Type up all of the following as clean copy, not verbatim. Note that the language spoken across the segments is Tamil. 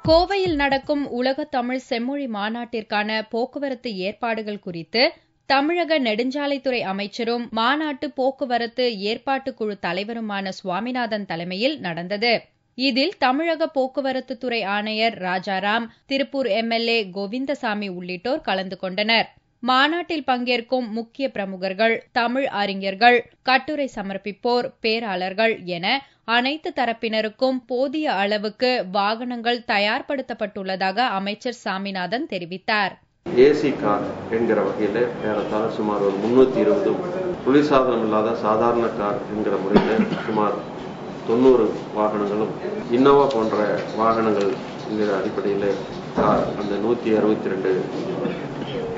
கோவையில் நடக்கும் உலக தமிழ் செம்மொழி மாநாட்டிற்கான போக்குவரத்து ஏற்பாடுகள் குறித்து தமிழக நெடுஞ்சாலைத்துறை அமைச்சரும் மாநாட்டு போக்குவரத்து ஏற்பாட்டுக்குழு தலைவருமான சுவாமிநாதன் தலைமையில் நடந்தது. இதில் தமிழக போக்குவரத்துத்துறை ஆணையர் ராஜாராம், திருப்பூர் எம்எல்ஏ கோவிந்தசாமி உள்ளிட்டோர் கலந்து கொண்டனர். மாநாட்டில் பங்கேற்கும் முக்கிய பிரமுகர்கள், தமிழ் அறிஞர்கள், கட்டுரை சமர்ப்பிப்போர், பேராளர்கள் என அனைத்து தரப்பினருக்கும் போதிய அளவுக்கு வாகனங்கள் தயார்படுத்தப்பட்டுள்ளதாக அமைச்சர் சாமிநாதன் தெரிவித்தார். ஏசி கார் என்கிற வகையில் ஏறத்தாழ சுமார் ஒரு 320 குளிர்சாதனம் இல்லாத சாதாரண கார் என்கிற முறையில் சுமார் 90 வாகனங்களும், இன்னோவா போன்ற வாகனங்கள் என்கிற அடிப்படையில் கார் அந்த 162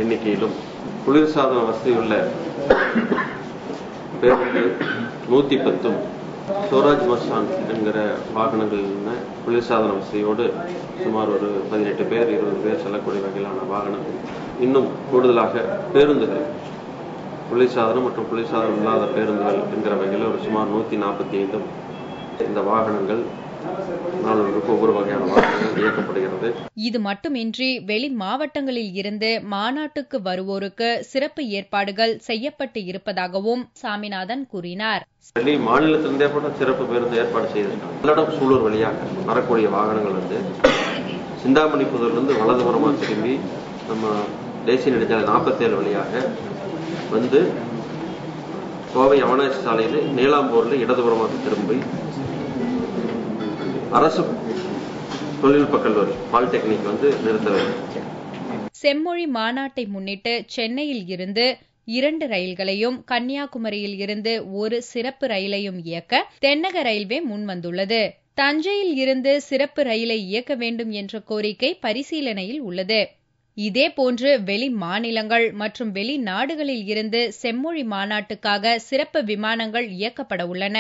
எண்ணிக்கையிலும், குளிர்சாதன வசதியுள்ள பேருந்து 110, ஸ்வராஜ் மஸ்தான் என்கிற வாகனங்கள் குளிர்சாதன வசதியோடு சுமார் ஒரு 18 பேர் 20 பேர் செல்லக்கூடிய வகையிலான வாகனங்கள், இன்னும் கூடுதலாக பேருந்துகள், குளிர்சாதனம் மற்றும் குளிர்சாதனம் இல்லாத பேருந்துகள் என்கிற வகையில் ஒரு சுமார் 145 இந்த வாகனங்கள் நாளொன்றுக்கு ஒவ்வொரு வகையான வாகனங்கள் இயக்கப்படுகிறது. இது மட்டுமின்றி வெளி மாவட்டங்களில் இருந்து மாநாட்டுக்கு வருவோருக்கு சிறப்பு ஏற்பாடுகள் செய்யப்பட்டு இருப்பதாகவும் சாமிநாதன் கூறினார். வெளி மாநிலத்திலிருந்தே கூட சிறப்பு பேருந்து ஏற்பாடு செய்திருக்காங்க. பல்லடம் சூலூர் வழியாக வரக்கூடிய வாகனங்கள் சிந்தாமணி புதூரிலிருந்து வலதுபுறமாக திரும்பி நம்ம தேசிய நெடுஞ்சாலை 47 வழியாக வந்து கோவை அவனாசி சாலையில் நீலாம்பூரில் இடதுபுறமாக திரும்பி அரசு தொழில்நுட்ப கல்லூரி பாலிடெக்னிக் நிறுத்த வேண்டும். செம்மொழி மாநாட்டை முன்னிட்டு சென்னையில் இருந்து 2 ரயில்களையும், கன்னியாகுமரியில் இருந்து 1 சிறப்பு ரயிலையும் இயக்க தென்னக ரயில்வே முன்வந்துள்ளது. தஞ்சையில் இருந்து சிறப்பு ரயிலை இயக்க வேண்டும் என்ற கோரிக்கை பரிசீலனையில் உள்ளது. இதேபோன்று வெளி மாநிலங்கள் மற்றும் வெளிநாடுகளில் இருந்து செம்மொழி மாநாட்டுக்காக சிறப்பு விமானங்கள் இயக்கப்பட உள்ளன.